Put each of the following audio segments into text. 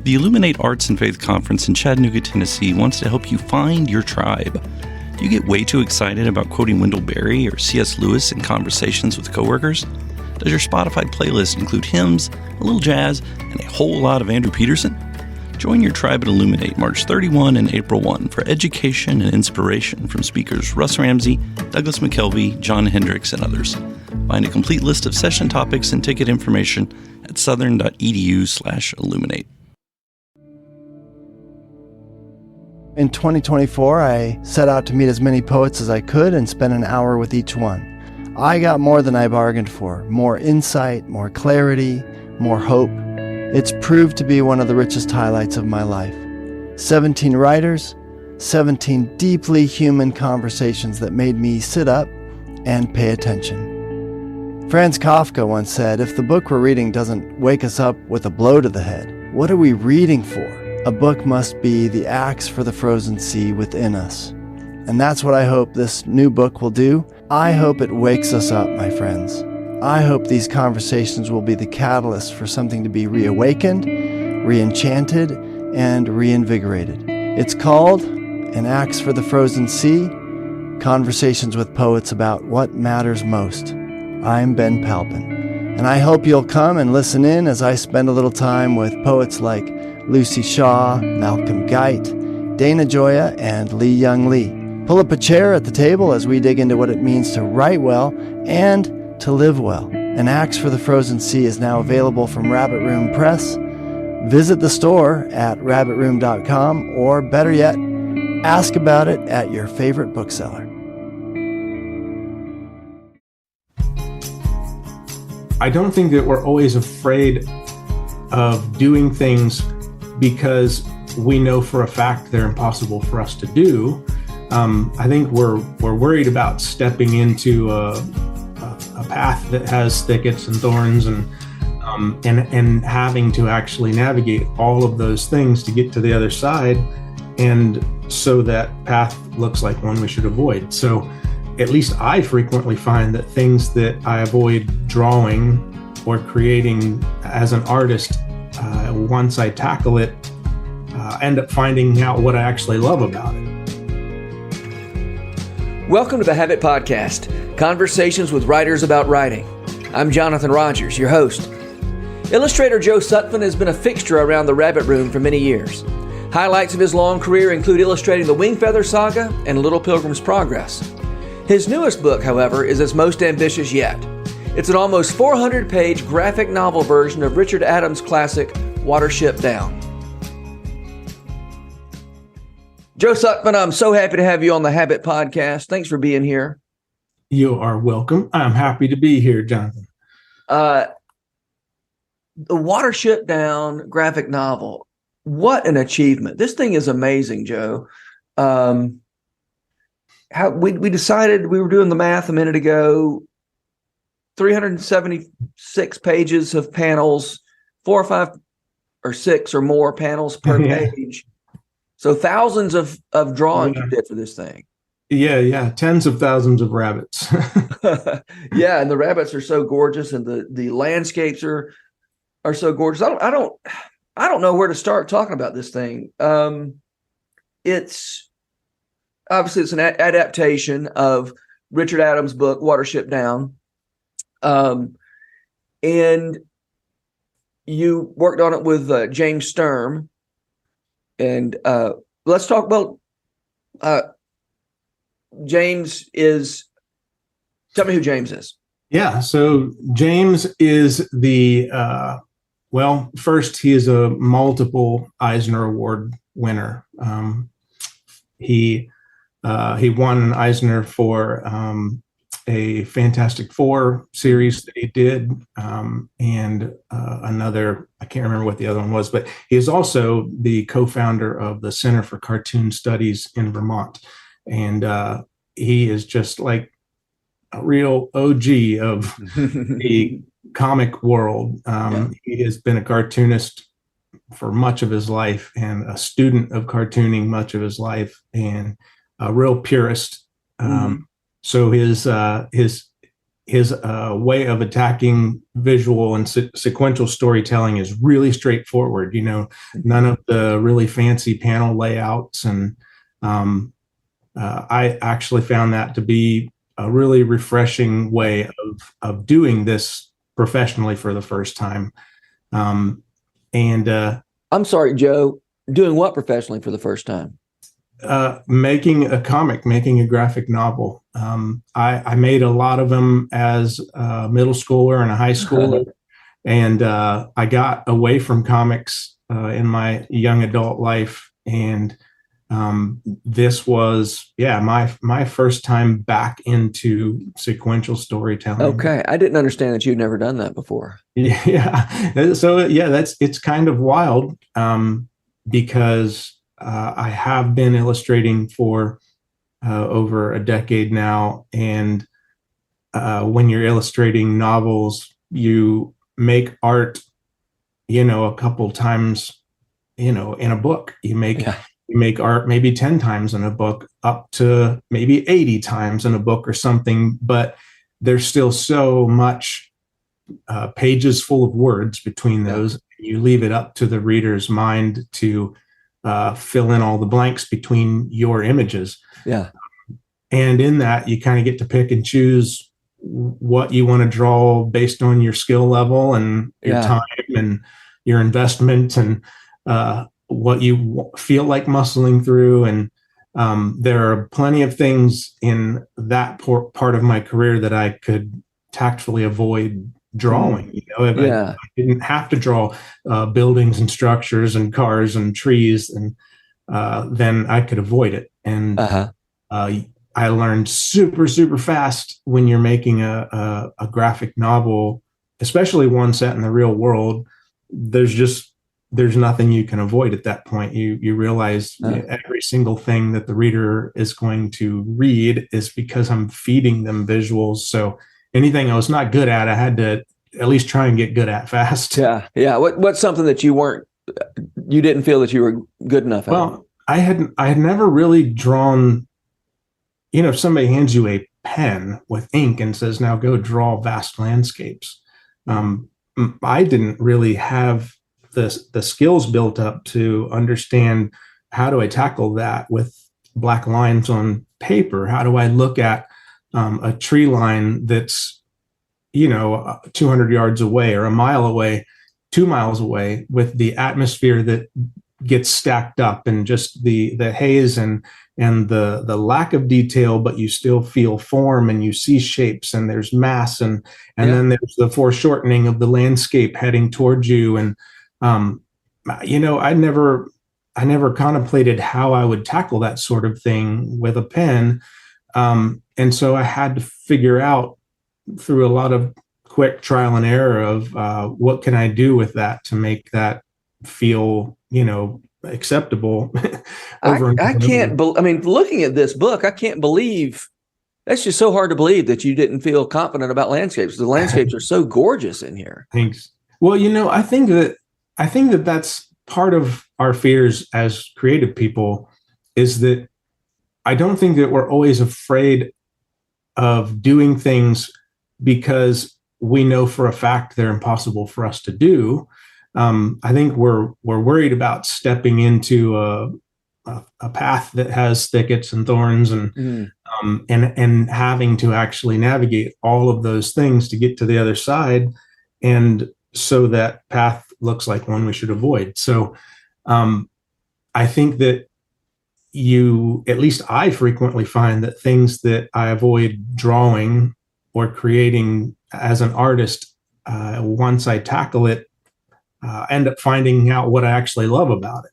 The Illuminate Arts and Faith Conference in Chattanooga, Tennessee wants to help you find your tribe. Do you get way too excited about quoting Wendell Berry or C.S. Lewis in conversations with coworkers? Does your Spotify playlist include hymns, a little jazz, and a whole lot of Andrew Peterson? Join your tribe at Illuminate March 31 and April 1 for education and inspiration from speakers Russ Ramsey, Douglas McKelvey, John Hendricks, and others. Find a complete list of session topics and ticket information at southern.edu/illuminate. In 2024, I set out to meet as many poets as I could and spend an hour with each one. I got more than I bargained for, more insight, more clarity, more hope. It's proved to be one of the richest highlights of my life. 17 writers, 17 deeply human conversations that made me sit up and pay attention. Franz Kafka once said, if the book we're reading doesn't wake us up with a blow to the head, what are we reading for? A book must be the axe for the frozen sea within us. And that's what I hope this new book will do. I hope it wakes us up, my friends. I hope these conversations will be the catalyst for something to be reawakened, re-enchanted, and reinvigorated. It's called An Axe for the Frozen Sea, Conversations with Poets About What Matters Most. I'm Ben Palpin, and I hope you'll come and listen in as I spend a little time with poets like Lucy Shaw, Malcolm Guite, Dana Gioia, and Lee Young Lee. Pull up a chair at the table as we dig into what it means to write well and to live well. An Axe for the Frozen Sea is now available from Rabbit Room Press. Visit the store at rabbitroom.com, or better yet, ask about it at your favorite bookseller. I don't think that we're always afraid of doing things because we know for a fact they're impossible for us to do. I think we're worried about stepping into a path that has thickets and thorns and having to actually navigate all of those things to get to the other side, and so that path looks like one we should avoid. So at least I frequently find that things that I avoid drawing or creating as an artist, once I tackle it, end up finding out what I actually love about it. Welcome to the Habit Podcast, conversations with writers about writing. I'm Jonathan Rogers, your host. Illustrator Joe Sutphin has been a fixture around the Rabbit Room for many years. Highlights of his long career include illustrating the Wingfeather Saga and Little Pilgrim's Progress. His newest book, however, is his most ambitious yet. It's an almost 400-page graphic novel version of Richard Adams' classic, Watership Down. Joe Sutphin, I'm so happy to have you on the Habit Podcast. Thanks for being here. You are welcome. I'm happy to be here, Jonathan. The Watership Down graphic novel, what an achievement. This thing is amazing, Joe. We decided, we were doing the math a minute ago, 376 pages of panels, 4 or 5 or 6 or more panels per page. So thousands of drawings you did for this thing. Yeah. Tens of thousands of rabbits. Yeah, and the rabbits are so gorgeous, and the landscapes are so gorgeous. I don't know where to start talking about this thing. It's obviously it's an adaptation of Richard Adams' book Watership Down, and you worked on it with James Sturm. And let's talk about James is. Tell me who James is. Yeah, so James is the first, he is a multiple Eisner Award winner. He won an Eisner for a Fantastic Four series that he did, and another, I can't remember what the other one was, but he is also the co-founder of the Center for Cartoon Studies in Vermont. And he is just like a real OG of the comic world. He has been a cartoonist for much of his life and a student of cartooning much of his life, and a real purist. So his his way of attacking visual and sequential storytelling is really straightforward. None of the really fancy panel layouts, and I actually found that to be a really refreshing way of doing this professionally for the first time. I'm sorry, Joe, doing what professionally for the first time? Making a comic, making a graphic novel. I made a lot of them as a middle schooler and a high schooler. And I got away from comics in my young adult life. And this was, my first time back into sequential storytelling. Okay. I didn't understand that you'd never done that before. Yeah. So, it's kind of wild because I have been illustrating for over a decade now. And when you're illustrating novels, you make art, a couple times, in a book. You make art maybe 10 times in a book, up to maybe 80 times in a book or something. But there's still so much pages full of words between those. You leave it up to the reader's mind to fill in all the blanks between your images. Yeah. And in that, you kind of get to pick and choose what you want to draw based on your skill level and your time and your investment and what you feel like muscling through. And there are plenty of things in that part of my career that I could tactfully avoid drawing. If I didn't have to draw buildings and structures and cars and trees, and then I could avoid it. And I learned super, super fast when you're making a graphic novel, especially one set in the real world. There's nothing you can avoid at that point. You realize every single thing that the reader is going to read is because I'm feeding them visuals. So anything I was not good at, I had to at least try and get good at fast. Yeah. What's something that you didn't feel that you were good enough at? Well, I had never really drawn. If somebody hands you a pen with ink and says, "Now go draw vast landscapes," I didn't really have the skills built up to understand how do I tackle that with black lines on paper. How do I look at a tree line that's 200 yards away or a mile away, 2 miles away, with the atmosphere that gets stacked up and just the haze and the lack of detail, but you still feel form and you see shapes and there's mass and then there's the foreshortening of the landscape heading towards you. And I never contemplated how I would tackle that sort of thing with a pen. And so I had to figure out through a lot of quick trial and error of what can I do with that to make that feel, acceptable. I can't looking at this book, I can't believe that's just so hard to believe that you didn't feel confident about landscapes. The landscapes are so gorgeous in here. Thanks. Well, I think that that's part of our fears as creative people, is that I don't think that we're always afraid of doing things because we know for a fact they're impossible for us to do. I think we're worried about stepping into a path that has thickets and thorns and having to actually navigate all of those things to get to the other side. And so that path looks like one we should avoid. So I think that at least I frequently find that things that I avoid drawing or creating as an artist, once I tackle it, end up finding out what I actually love about it.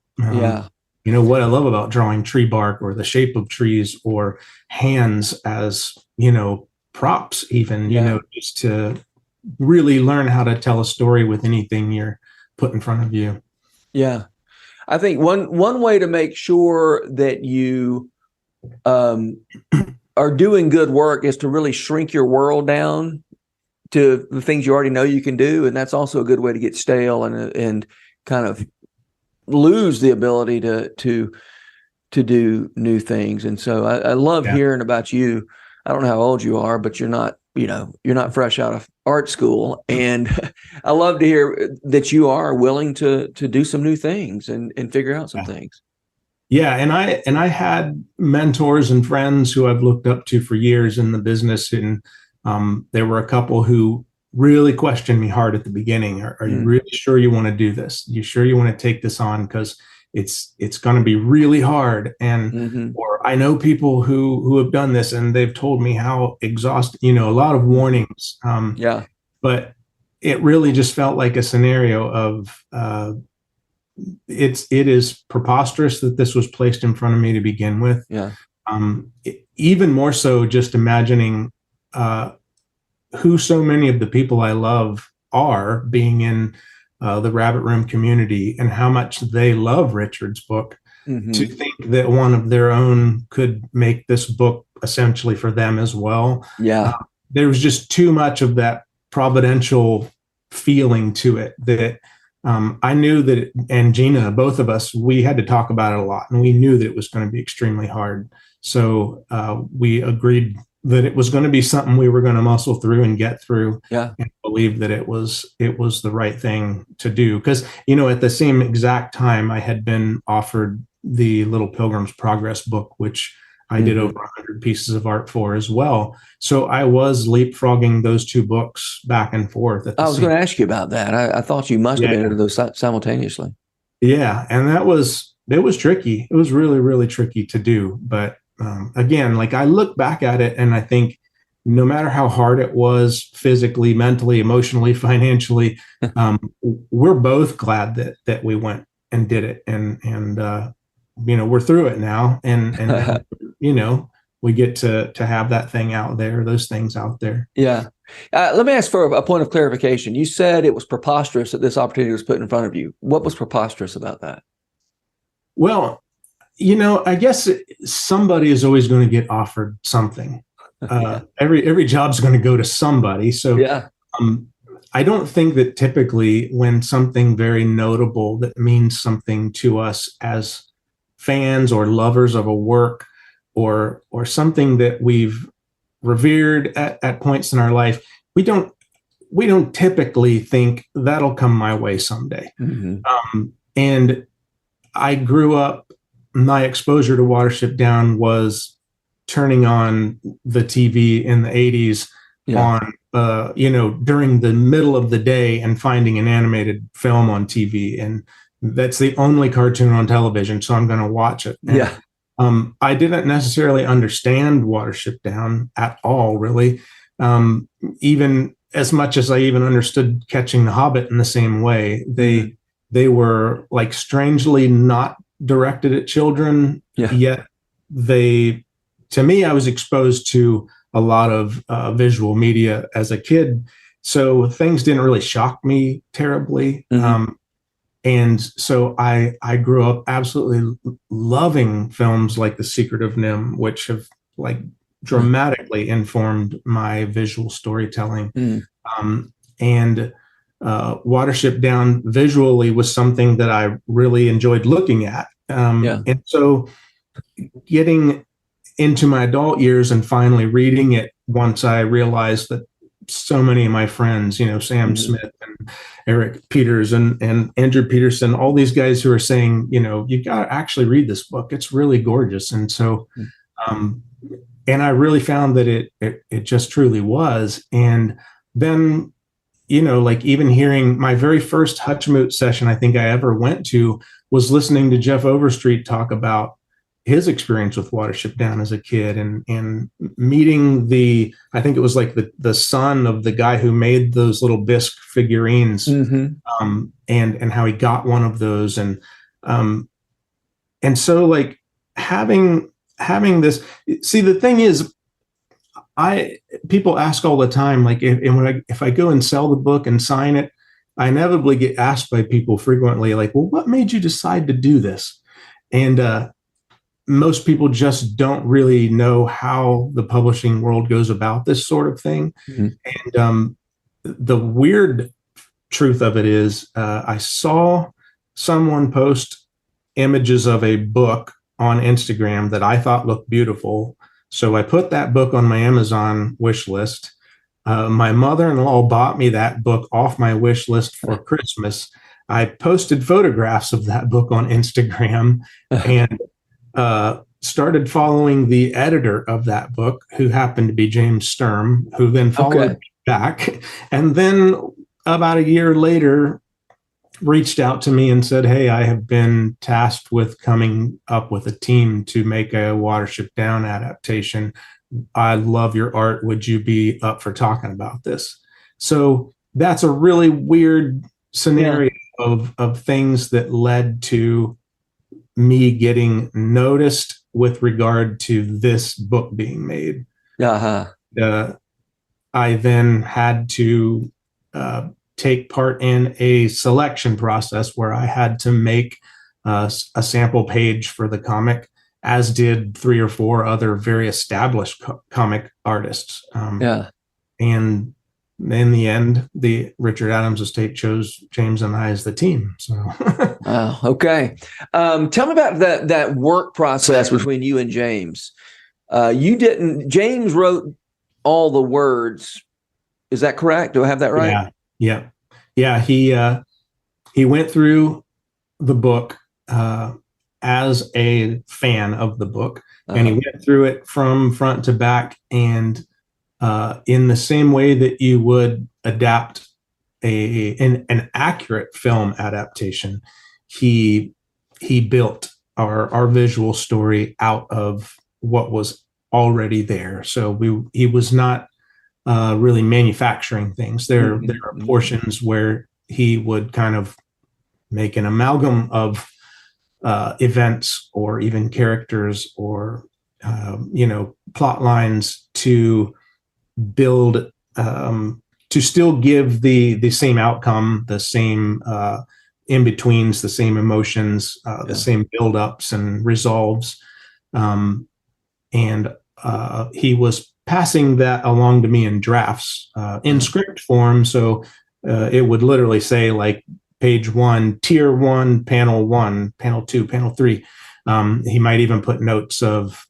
What I love about drawing tree bark or the shape of trees or hands as, props even, just to really learn how to tell a story with anything you're put in front of you. Yeah. I think one way to make sure that you are doing good work is to really shrink your world down to the things you already know you can do. And that's also a good way to get stale and kind of lose the ability to do new things. And so I love hearing about you. I don't know how old you are, but you're not you're not fresh out of art school. And I love to hear that you are willing to do some new things and figure out some things. Yeah. And I had mentors and friends who I've looked up to for years in the business. And there were a couple who really questioned me hard at the beginning. Are you really sure you want to do this? You sure you want to take this on? Because it's going to be really hard. And or I know people who have done this and they've told me how exhausting, a lot of warnings. But it really just felt like a scenario of it is preposterous that this was placed in front of me to begin with. Even more so just imagining who so many of the people I love are, being in the Rabbit Room community, and how much they love Richard's book. To think that one of their own could make this book essentially for them as well. There was just too much of that providential feeling to it that I knew that, and Gina, both of us, we had to talk about it a lot, and we knew that it was going to be extremely hard. So we agreed that it was going to be something we were going to muscle through and get through, and believe that it was the right thing to do. Because, at the same exact time, I had been offered the Little Pilgrim's Progress book, which I did over 100 pieces of art for as well. So I was leapfrogging those two books back and forth. I was going to ask you about that. I thought you must have been into those simultaneously. Yeah. And it was tricky. It was really, really tricky to do. But again, like, I look back at it and I think no matter how hard it was physically, mentally, emotionally, financially, we're both glad that we went and did it. And we're through it now. And we get to have that thing out there, those things out there. Yeah. Let me ask for a point of clarification. You said it was preposterous that this opportunity was put in front of you. What was preposterous about that? Well, I guess somebody is always going to get offered something. Every job's going to go to somebody. So I don't think that typically when something very notable that means something to us as fans or lovers of a work, or something that we've revered at points in our life, we don't typically think that'll come my way someday. And I grew up, my exposure to Watership Down was turning on the TV in the 80s on, during the middle of the day and finding an animated film on TV. And that's the only cartoon on television, so I'm going to watch it. And, I didn't necessarily understand Watership Down at all, really. Even as much as I even understood Catching the Hobbit in the same way. They were like strangely not directed at children, yet to me, I was exposed to a lot of visual media as a kid. So things didn't really shock me terribly. And so I grew up absolutely loving films like The Secret of Nim, which have like dramatically informed my visual storytelling. And Watership Down visually was something that I really enjoyed looking at. And so getting into my adult years and finally reading it, once I realized that so many of my friends, Sam Smith and Eric Peters and Andrew Peterson, all these guys who are saying, you got to actually read this book. It's really gorgeous. And so, and I really found that it just truly was. And then, like even hearing my very first Hutchmoot session I think I ever went to was listening to Jeff Overstreet talk about his experience with Watership Down as a kid, and meeting I think it was like the son of the guy who made those little bisque figurines, and how he got one of those. And so like having this, see, the thing is, people ask all the time, like if I go and sell the book and sign it, I inevitably get asked by people frequently, like, well, what made you decide to do this? And, most people just don't really know how the publishing world goes about this sort of thing. And the weird truth of it is, I saw someone post images of a book on Instagram that I thought looked beautiful. So I put that book on my Amazon wish list. My mother-in-law bought me that book off my wish list for Christmas. I posted photographs of that book on Instagram and started following the editor of that book, who happened to be James Sturm, who then followed me back. And then about a year later, reached out to me and said, "Hey, I have been tasked with coming up with a team to make a Watership Down adaptation. I love your art. Would you be up for talking about this?" So that's a really weird scenario of things that led to me getting noticed with regard to this book being made. I then had to take part in a selection process where I had to make a sample page for the comic, as did 3 or 4 other very established comic artists. And in the end, the Richard Adams estate chose James and I as the team. So, wow. Okay. Tell me about that work process between you and James. James wrote all the words. Is that correct? Do I have that right? Yeah. He went through the book as a fan of the book, and he went through it from front to back. And in the same way that you would adapt an accurate film adaptation, he built our visual story out of what was already there. So he was not really manufacturing things. There are portions where he would kind of make an amalgam of events or even characters or plot lines to build to still give the same outcome, the same in-betweens, the same emotions, the same build-ups and resolves. And he was passing that along to me in drafts, in script form. So it would literally say, like, page 1, tier 1, panel 1, panel 2, panel 3. He might even put notes of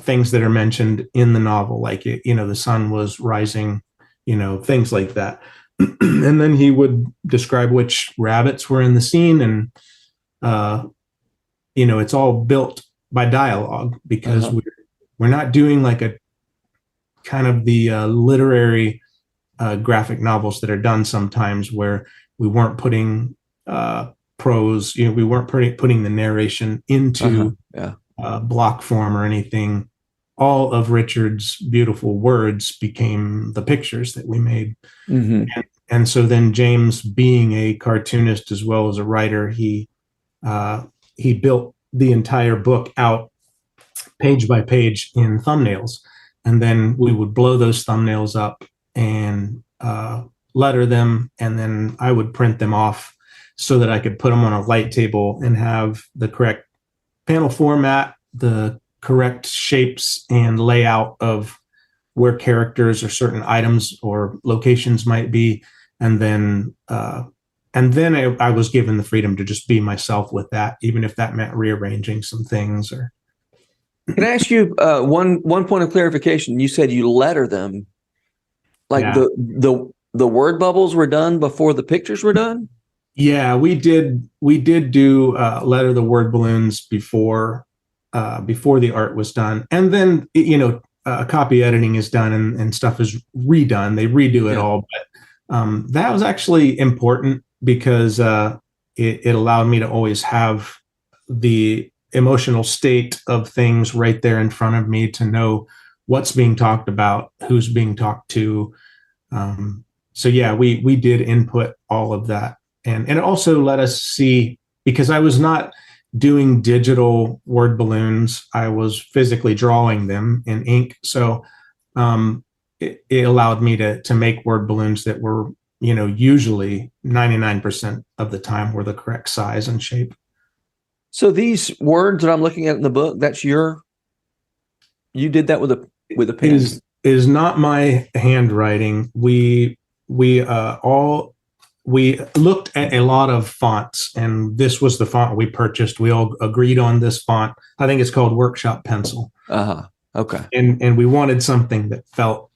things that are mentioned in the novel, like, the sun was rising, things like that. And then he would describe which rabbits were in the scene. And, it's all built by dialogue, because we're not doing like a kind of the literary graphic novels that are done sometimes, where we weren't putting prose, we weren't putting the narration into block form or anything. All of Richard's beautiful words became the pictures that we made. And so then James, being a cartoonist as well as a writer, he built the entire book out page by page in thumbnails. And then we would blow those thumbnails up and letter them, and then I would print them off so that I could put them on a light table and have the correct panel format, the correct shapes and layout of where characters or certain items or locations might be. And then I was given the freedom to just be myself with that, even if that meant rearranging some things. Or can I ask you one point of clarification? You said you letter them, like the word bubbles were done before the pictures were done? Yeah, we did do letter the word balloons before the art was done. And then, copy editing is done and stuff is redone. They redo it all. But that was actually important, because it allowed me to always have the emotional state of things right there in front of me, to know what's being talked about, who's being talked to. So yeah, we did input all of that. And it also let us see, because I was not doing digital word balloons, I was physically drawing them in ink. So it allowed me to make word balloons that were, usually 99% of the time were the correct size and shape. So these words that I'm looking at in the book, you did that with a pen? Is not my handwriting. We looked at a lot of fonts, and this was the font we purchased. We all agreed on this font. I think it's called Workshop Pencil. Okay. And we wanted something that felt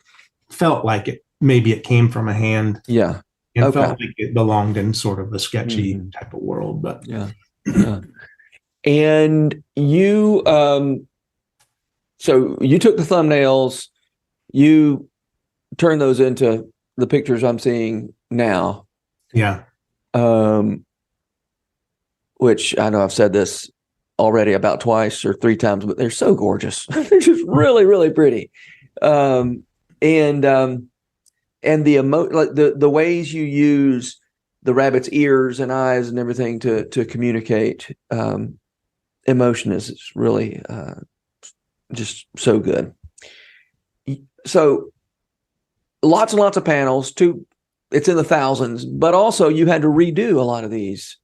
like it, maybe it came from a hand. Yeah. And Okay. felt like it belonged in sort of a sketchy type of world. But Yeah. Yeah. And you, so you took the thumbnails, you turned those into the pictures I'm seeing now. yeah. Which I know I've said this already about twice or three times, but they're so gorgeous. They're just really, really pretty. And the the ways you use the rabbit's ears and eyes and everything to communicate emotion is really just so good. So lots and lots of panels. It's in the thousands, but also you had to redo a lot of these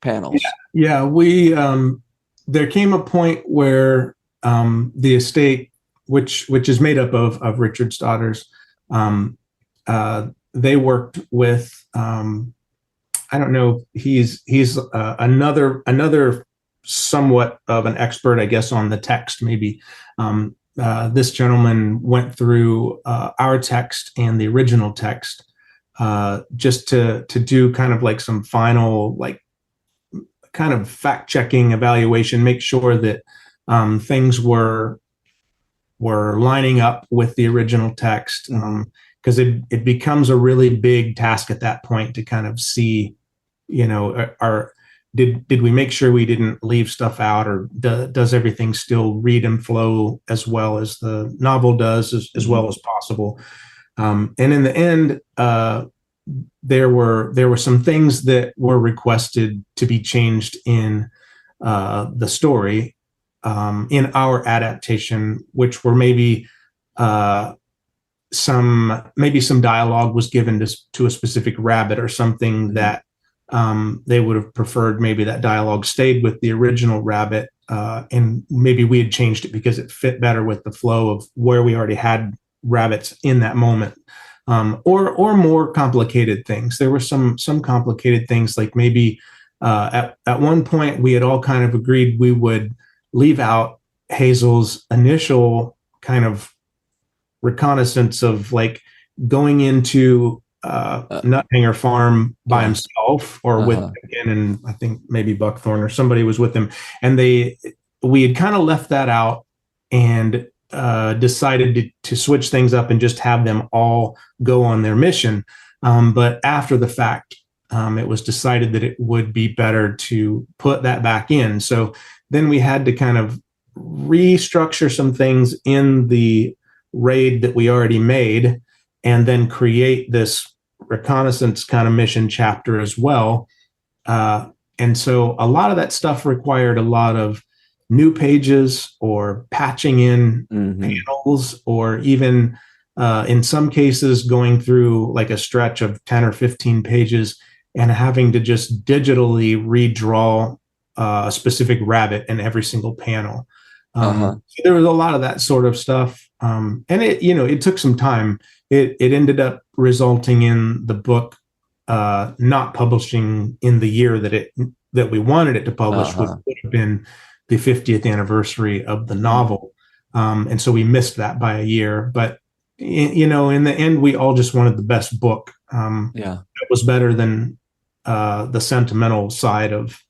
panels. Yeah, we there came a point where the estate, which is made up of Richard's daughters, they worked with I don't know, he's another somewhat of an expert, I guess, on the text. Maybe this gentleman went through our text and the original text just to do kind of like some final kind of fact-checking evaluation, make sure that things were lining up with the original text, because it becomes a really big task at that point to kind of see, did we make sure we didn't leave stuff out, or does everything still read and flow as well as the novel does, as well as possible. And in the end, there were some things that were requested to be changed in the story in our adaptation, which were maybe some dialogue was given to a specific rabbit or something that they would have preferred maybe that dialogue stayed with the original rabbit, and maybe we had changed it because it fit better with the flow of where we already had rabbits in that moment. Or more complicated things. There were some complicated things, like maybe at one point we had all kind of agreed we would leave out Hazel's initial kind of reconnaissance of like going into Nuthanger Farm by himself, or with again, and I think maybe Buckthorn or somebody was with him, and we had kind of left that out and decided to switch things up and just have them all go on their mission. But after the fact, it was decided that it would be better to put that back in. So then we had to kind of restructure some things in the raid that we already made, and then create this reconnaissance kind of mission chapter as well. And so a lot of that stuff required a lot of new pages or patching in panels, or even in some cases going through like a stretch of 10 or 15 pages and having to just digitally redraw a specific rabbit in every single panel. So there was a lot of that sort of stuff. And it took some time. It ended up resulting in the book not publishing in the year that we wanted it to publish, which would have been the 50th anniversary of the novel. And so we missed that by a year, but in the end, we all just wanted the best book. It was better than the sentimental side of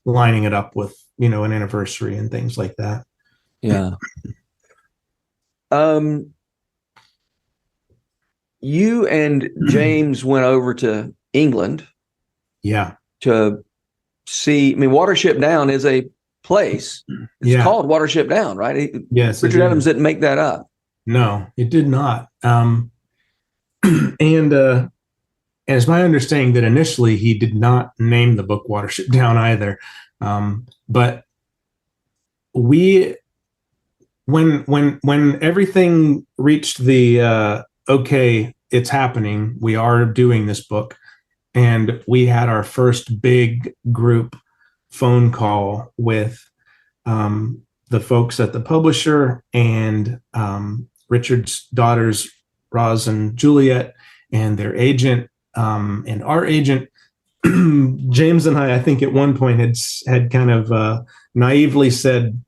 lining it up with, an anniversary and things like that. Yeah. You and James went over to England. Yeah. To see, Watership Down is a place. It's called Watership Down, right? Yes. Richard Adams didn't make that up. No, it did not. And it's my understanding that initially he did not name the book Watership Down either. But when everything reached the okay, it's happening, we are doing this book, and we had our first big group phone call with the folks at the publisher and Richard's daughters, Roz and Juliet, and their agent, and our agent. James and I think at one point had kind of naively said,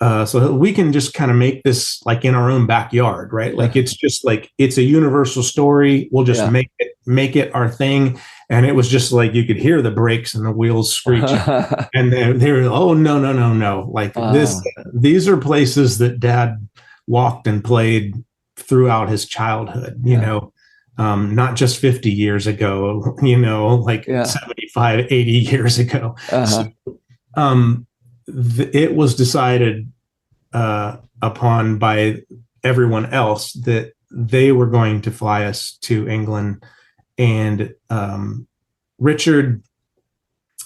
so we can just kind of make this like in our own backyard, right? Like it's just like it's a universal story. We'll just make it our thing. And it was just like you could hear the brakes and the wheels screeching. And they were, oh no. Like these are places that Dad walked and played throughout his childhood, you know. Not just 50 years ago, you know, like 75, 80 years ago. So, it was decided upon by everyone else that they were going to fly us to England. And Richard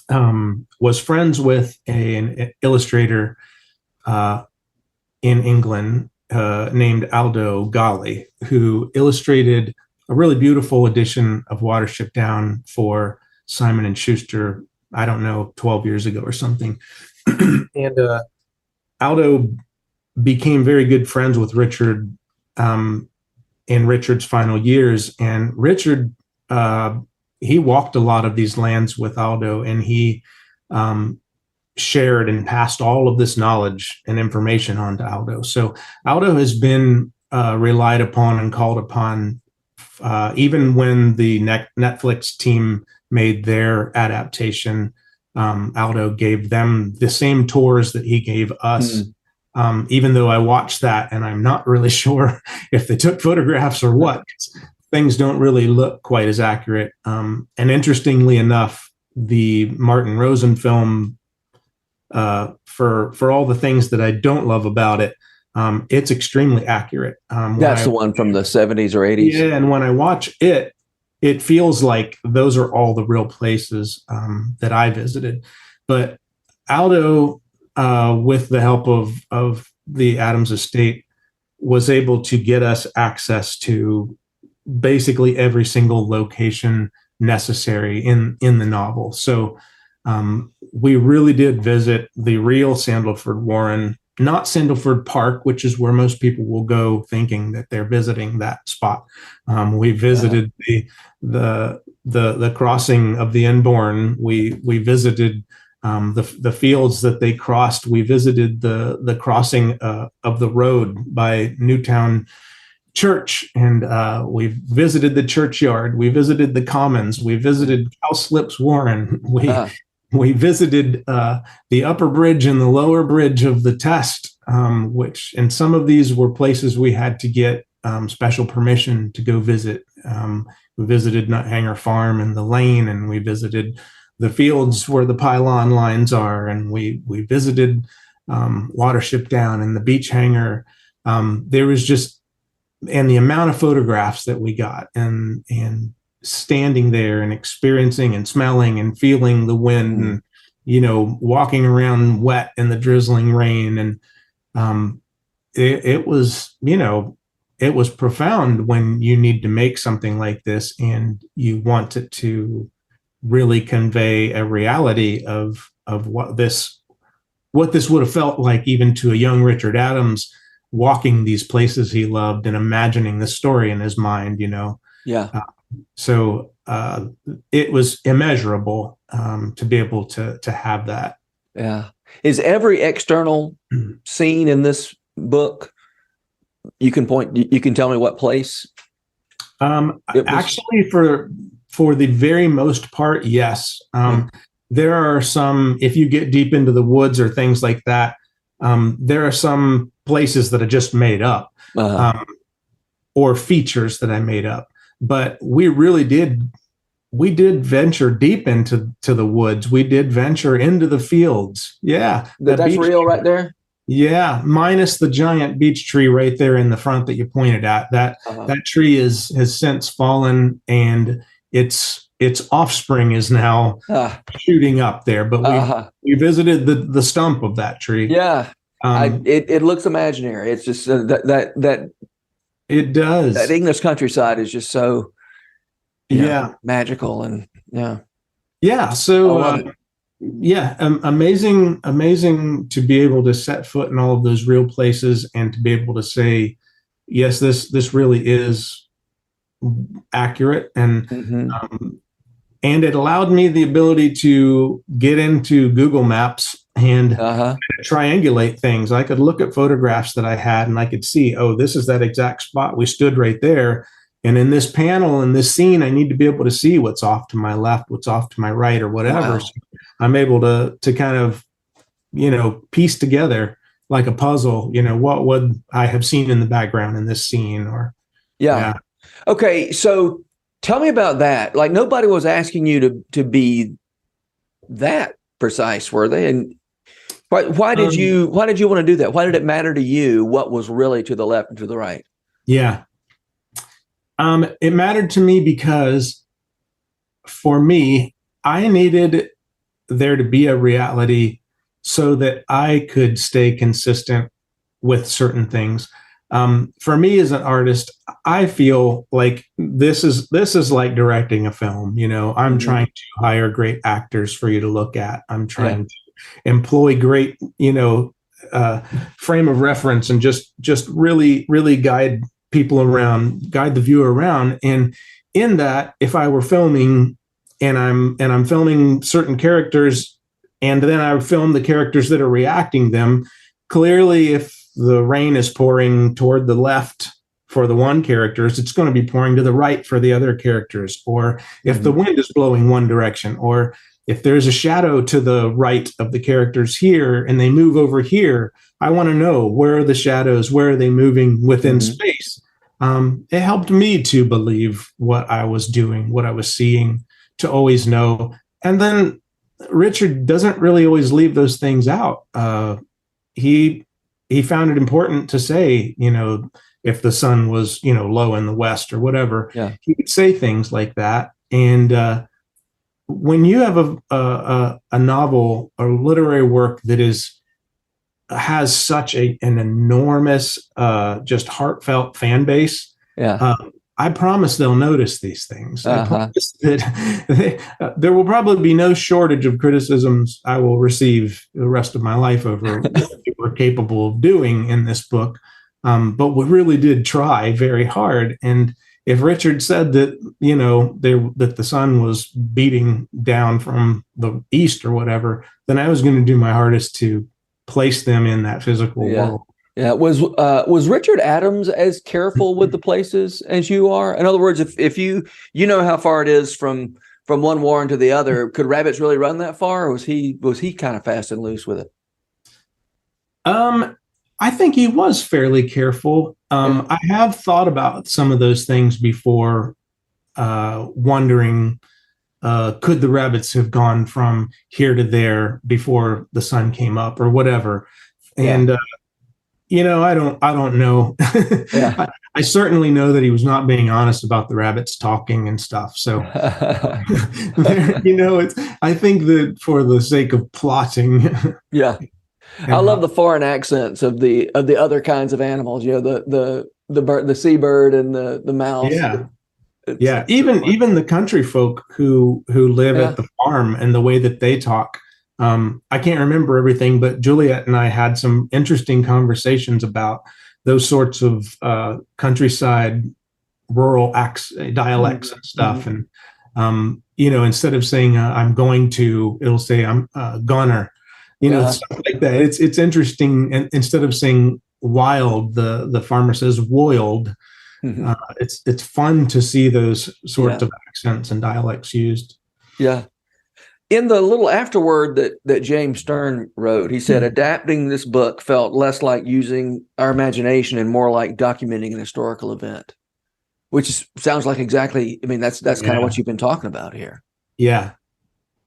was friends with an illustrator in England named Aldo Gali, who illustrated a really beautiful edition of Watership Down for Simon and Schuster, I don't know, 12 years ago or something. And Aldo became very good friends with Richard in Richard's final years. And Richard, he walked a lot of these lands with Aldo, and he shared and passed all of this knowledge and information on to Aldo. So Aldo has been relied upon and called upon even when the Netflix team made their adaptation. Aldo gave them the same tours that he gave us, even though I watched that and I'm not really sure if they took photographs or what. Things don't really look quite as accurate. And interestingly enough, the Martin Rosen film, for all the things that I don't love about it, it's extremely accurate. That's the one from the 70s or 80s. Yeah, and when I watch it, it feels like those are all the real places that I visited. But Aldo, with the help of the Adams estate, was able to get us access to basically every single location necessary in the novel. So we really did visit the real Sandalford Warren, not Sandalford Park, which is where most people will go thinking that they're visiting that spot. We visited the crossing of the Enborn. We visited the fields that they crossed. We visited the crossing of the road by Newtown Church, and we visited the churchyard. We visited the commons. We visited Cowslips Warren. We visited the upper bridge and the lower bridge of the Test, which, and some of these were places we had to get special permission to go visit. We visited Nuthanger Farm and the Lane, and we visited the fields where the pylon lines are, and we visited Watership Down and the beach hangar. There was just, and the amount of photographs that we got, and standing there and experiencing and smelling and feeling the wind, and, you know, walking around wet in the drizzling rain. And it was, you know, it was profound when you need to make something like this and you want it to really convey a reality of what this would have felt like, even to a young Richard Adams, walking these places he loved and imagining the story in his mind, you know. So it was immeasurable to be able to have that. Yeah. Is every external scene in this book, you can tell me what place? Actually, for the very most part, yes. There are some, if you get deep into the woods or things like that, there are some places that I just made up, or features that I made up. But we did venture deep into the woods. We did venture into the fields. Yeah. That's real right there? Yeah. Minus the giant beech tree right there in the front that you pointed at. That tree has since fallen, and its offspring is now shooting up there. But we visited the stump of that tree. Yeah. It looks imaginary. It's just that it does. That English countryside is just so magical, and So amazing to be able to set foot in all of those real places and to be able to say, yes, this really is accurate, and and it allowed me the ability to get into Google Maps and Uh-huh. triangulate things. I could look at photographs that I had and I could see, oh, this is that exact spot. We stood right there. And in this panel, in this scene, I need to be able to see what's off to my left, what's off to my right, or whatever. Wow. So I'm able to kind of, piece together like a puzzle, what would I have seen in the background in this scene? Or Yeah. Okay. So tell me about that. Like, nobody was asking you to be that precise, were they? And why did you want to do that? Why did it matter to you what was really to the left and to the right? Yeah. It mattered to me because for me, I needed there to be a reality so that I could stay consistent with certain things. For me as an artist, I feel like this is like directing a film. I'm trying to hire great actors for you to look at. I'm trying to employ great, frame of reference and just really, really guide the viewer around. And in that, if I were filming and I'm filming certain characters, and then I would film the characters that are reacting them, clearly if the rain is pouring toward the left for the one characters, it's going to be pouring to the right for the other characters. Or if the wind is blowing one direction, or if there's a shadow to the right of the characters here and they move over here, I want to know, where are the shadows? Where are they moving within space? It helped me to believe what I was doing, what I was seeing, to always know. And then Richard doesn't really always leave those things out. He found it important to say, if the sun was, low in the west or whatever, he would say things like that. And when you have a novel or literary work that has such an enormous, just heartfelt fan base, I promise they'll notice these things. I promise that there will probably be no shortage of criticisms I will receive the rest of my life over what we were capable of doing in this book. But we really did try very hard. And if Richard said that, that the sun was beating down from the east or whatever, then I was going to do my hardest to place them in that physical world. Yeah. Was Richard Adams as careful with the places as you are? In other words, if you know how far it is from one warren to the other, could rabbits really run that far, or was he kind of fast and loose with it? I think he was fairly careful. I have thought about some of those things before, wondering, could the rabbits have gone from here to there before the sun came up or whatever? And, I don't know. I certainly know that he was not being honest about the rabbits talking and stuff. So, I think that for the sake of plotting. I love the foreign accents of the other kinds of animals, the bird, the seabird and the mouse. Even the country folk who live at the farm and the way that they talk. I can't remember everything, but Juliet and I had some interesting conversations about those sorts of countryside rural dialects and stuff. And, instead of saying I'm going to, it'll say I'm gonna, stuff like that. It's interesting. And instead of saying wild, the farmer says woiled. It's fun to see those sorts of accents and dialects used. Yeah. In the little afterword that James Stern wrote, he said, adapting this book felt less like using our imagination and more like documenting an historical event, which sounds like exactly, that's kind of what you've been talking about here. Yeah.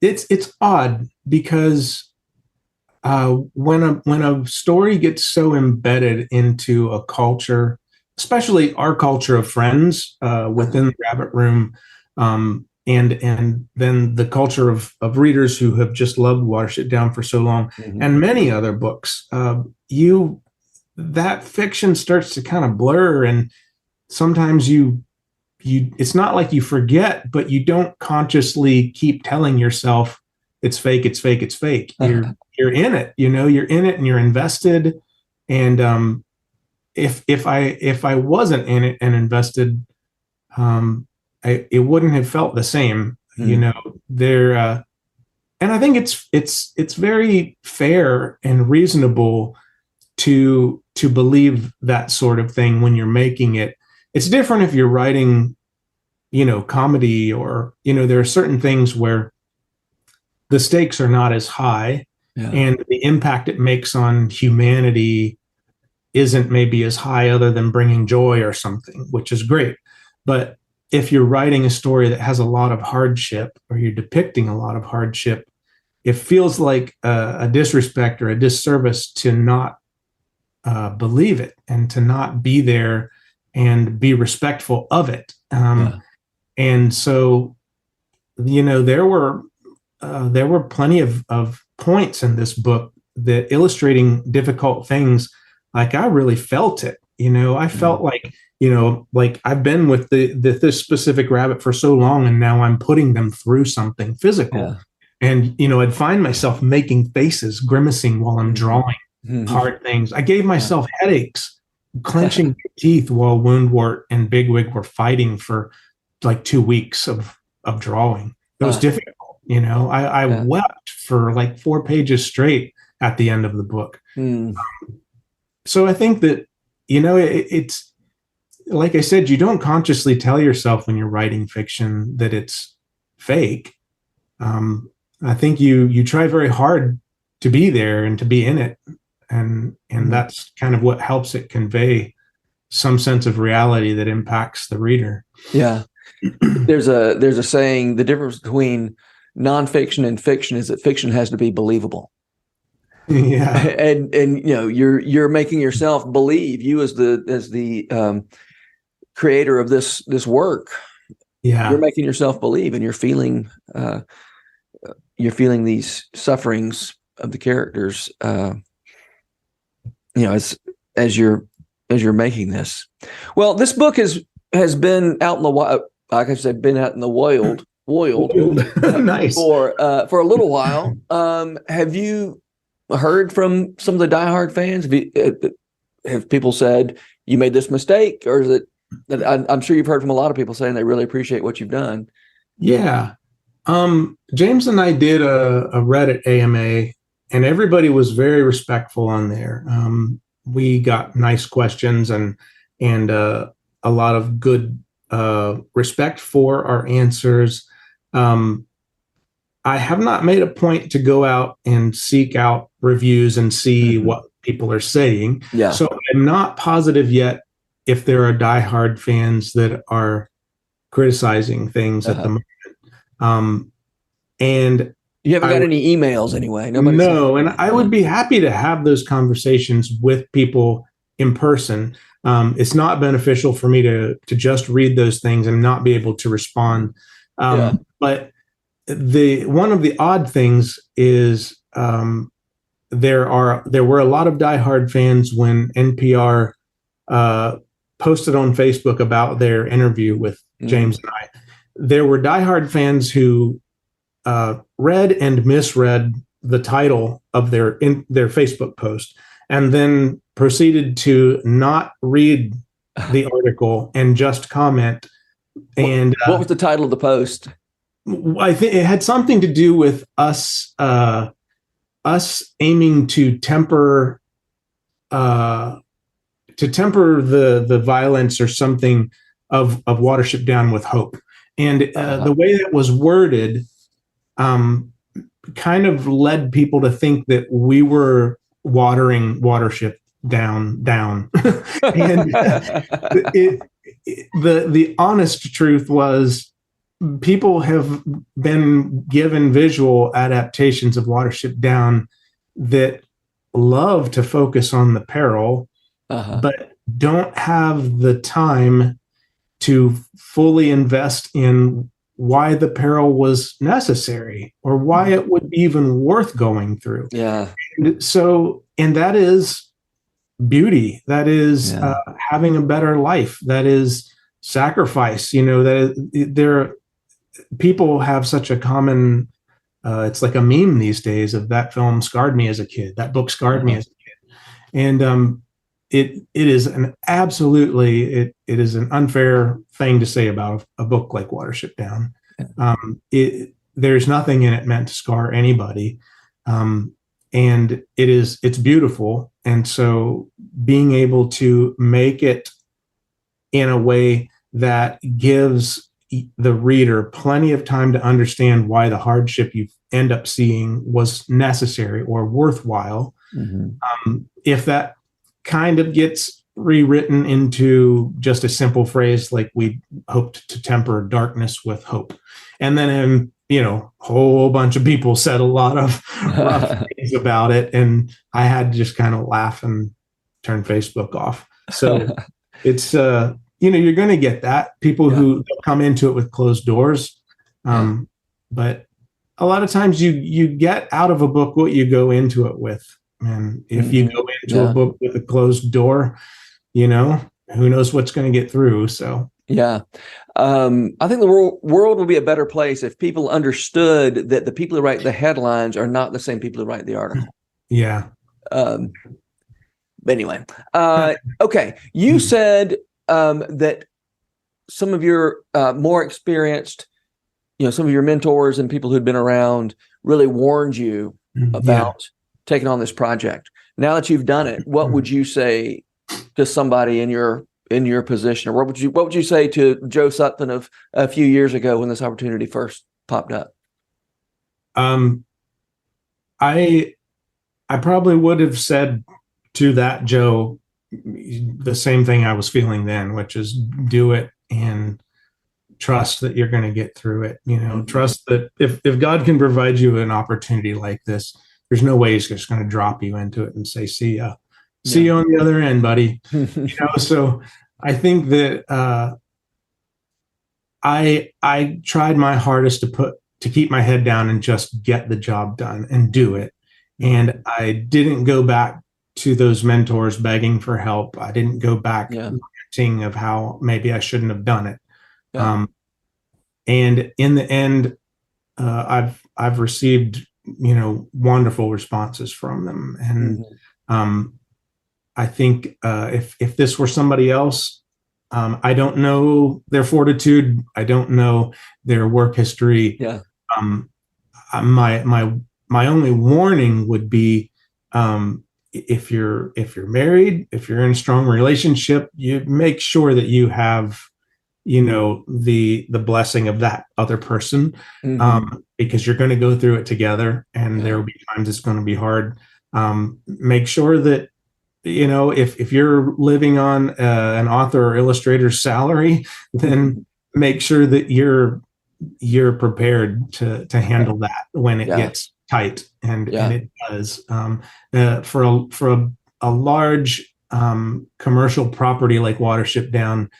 It's odd because when a story gets so embedded into a culture, especially our culture of friends within the Rabbit Room, and then the culture of readers who have just loved Watership Down for so long, and many other books, that fiction starts to kind of blur, and sometimes you it's not like you forget, but you don't consciously keep telling yourself it's fake, it's fake, it's fake. You're in it, you're in it and you're invested. And if I wasn't in it and invested, it wouldn't have felt the same, there. And and I think it's very fair and reasonable to believe that sort of thing when you're making it. It's different if you're writing, comedy, or, there are certain things where the stakes are not as high, and the impact it makes on humanity isn't maybe as high, other than bringing joy or something, which is great. But if you're writing a story that has a lot of hardship, or you're depicting a lot of hardship, it feels like a disrespect or a disservice to not believe it, and to not be there and be respectful of it. And so, there were plenty of points in this book that illustrating difficult things. Like, I really felt it. I felt like, like I've been with this specific rabbit for so long, and now I'm putting them through something physical. Yeah. And, I'd find myself making faces, grimacing while I'm drawing hard things. I gave myself headaches, clenching teeth while Woundwort and Bigwig were fighting for like 2 weeks of drawing. It was difficult. I wept for like 4 pages straight at the end of the book. So I think that, it's like I said, you don't consciously tell yourself when you're writing fiction that it's fake. I think you try very hard to be there and to be in it. And that's kind of what helps it convey some sense of reality that impacts the reader. Yeah. There's a saying, the difference between nonfiction and fiction is that fiction has to be believable. Yeah. And you're making yourself believe, you as the creator of this work. Yeah. You're making yourself believe, and you're feeling these sufferings of the characters, as you're making this. Well, this book has been out in the wild, like I said, been out in the wild nice for a little while. Have you heard from some of the diehard fans? Have people said you made this mistake, or is it? I'm sure you've heard from a lot of people saying they really appreciate what you've done. Yeah. James and I did a Reddit AMA, and everybody was very respectful on there. We got nice questions and a lot of good respect for our answers. I have not made a point to go out and seek out reviews and see what people are saying. Yeah. So I'm not positive yet if there are diehard fans that are criticizing things at the moment. And you haven't got any emails anyway. No, and I would be happy to have those conversations with people in person. It's not beneficial for me to just read those things and not be able to respond. But one of the odd things is there were a lot of diehard fans when NPR posted on Facebook about their interview with James and I. There were diehard fans who read and misread the title of their Facebook post, and then proceeded to not read the article and just comment. And what was the title of the post? I think it had something to do with us aiming to temper the violence or something of Watership Down with hope. And the way that was worded kind of led people to think that we were watering Watership down. And the honest truth was, people have been given visual adaptations of Watership Down that love to focus on the peril, but don't have the time to fully invest in why the peril was necessary or why it would be even worth going through. Yeah. And that is beauty. That is having a better life. That is sacrifice. People have such a common, it's like a meme these days of that film scarred me as a kid. That book scarred me as a kid. And it is an unfair thing to say about a book like Watership Down. there's nothing in it meant to scar anybody. And it's beautiful. And so being able to make it in a way that gives the reader plenty of time to understand why the hardship you end up seeing was necessary or worthwhile. If that kind of gets rewritten into just a simple phrase like we hoped to temper darkness with hope, and then a whole bunch of people said a lot of rough things about it, and I had to just kind of laugh and turn Facebook off. So it's you're going to get that people who come into it with closed doors, but a lot of times you get out of a book what you go into it with. And if you go into a book with a closed door, who knows what's going to get through. So I think the world would be a better place if people understood that the people who write the headlines are not the same people who write the article. Yeah. But anyway, okay. You said that some of your more experienced, some of your mentors and people who'd been around really warned you about taking on this project. Now that you've done it, what would you say to somebody in your position, or what would you say to Joe Sutphin of a few years ago when this opportunity first popped up? I probably would have said to that Joe the same thing I was feeling then, which is do it and trust that you're going to get through it. Trust that if God can provide you an opportunity like this, there's no way he's just going to drop you into it and say, see you on the other end, buddy. So I think that I tried my hardest to keep my head down and just get the job done and do it. And I didn't go back to those mentors begging for help. I didn't go back ranting of how maybe I shouldn't have done it. And in the end, I've received wonderful responses from them. And I think if this were somebody else, I don't know their fortitude. I don't know their work history. My only warning would be, if you're married, if you're in a strong relationship, you make sure that you have, the blessing of that other person, because you're going to go through it together, and there will be times it's going to be hard. Make sure that, if you're living on an author or illustrator's salary, then make sure that you're prepared to handle that when it gets tight, and it does. For a large commercial property like Watership Down,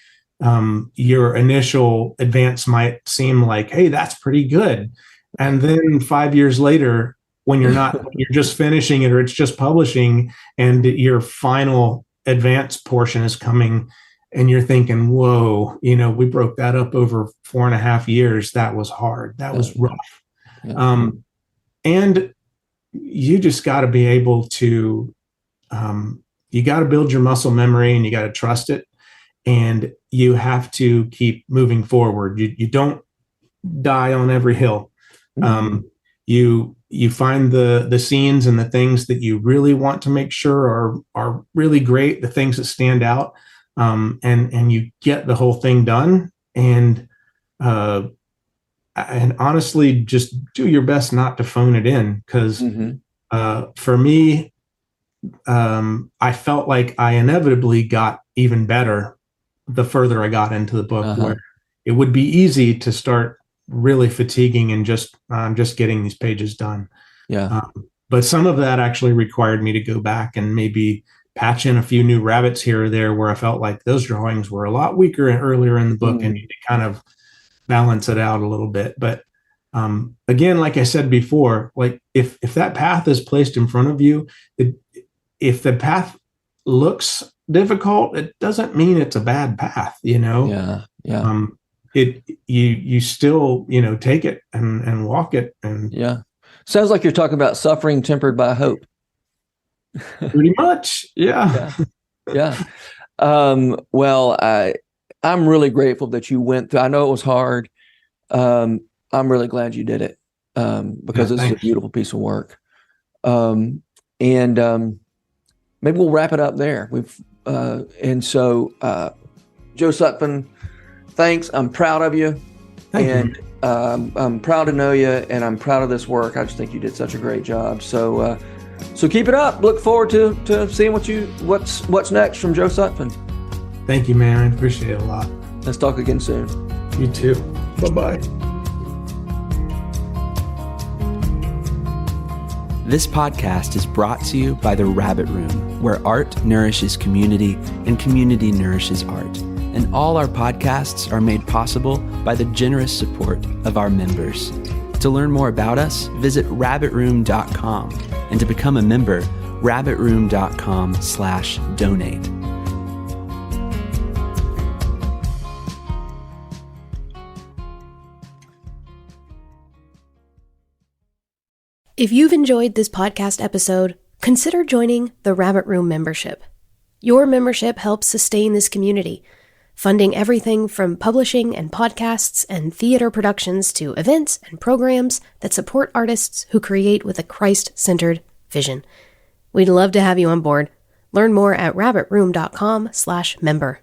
your initial advance might seem like, hey, that's pretty good, and then 5 years later, when you're just finishing it or it's just publishing, and your final advance portion is coming, and you're thinking, whoa, we broke that up over 4.5 years. That was hard. That was rough. And you just got to be able to, you got to build your muscle memory, and you got to trust it, and you have to keep moving forward. You don't die on every hill. You find the scenes and the things that you really want to make sure are really great, the things that stand out, and you get the whole thing done. And honestly, just do your best not to phone it in, because for me, I felt like I inevitably got even better the further I got into the book, where it would be easy to start really fatiguing and just getting these pages done. But some of that actually required me to go back and maybe patch in a few new rabbits here or there, where I felt like those drawings were a lot weaker earlier in the book, and you kind of balance it out a little bit. But again, like I said before, like if that path is placed in front of you, if the path looks difficult, it doesn't mean it's a bad path, you still, take it and walk it. And sounds like you're talking about suffering tempered by hope. Pretty much. Yeah. Well, I'm really grateful that you went through. I know it was hard. I'm really glad you did it. because this is a beautiful piece of work. And maybe we'll wrap it up there. Joe Sutphin, thanks. I'm proud of you. Thank you. I'm proud to know you, and I'm proud of this work. I just think you did such a great job. So keep it up. Look forward to seeing what's next from Joe Sutphin. Thank you, man. I appreciate it a lot. Let's talk again soon. You too. Bye-bye. This podcast is brought to you by The Rabbit Room, where art nourishes community and community nourishes art. And all our podcasts are made possible by the generous support of our members. To learn more about us, visit rabbitroom.com. And to become a member, rabbitroom.com/donate. If you've enjoyed this podcast episode, consider joining the Rabbit Room membership. Your membership helps sustain this community, funding everything from publishing and podcasts and theater productions to events and programs that support artists who create with a Christ-centered vision. We'd love to have you on board. Learn more at rabbitroom.com/member.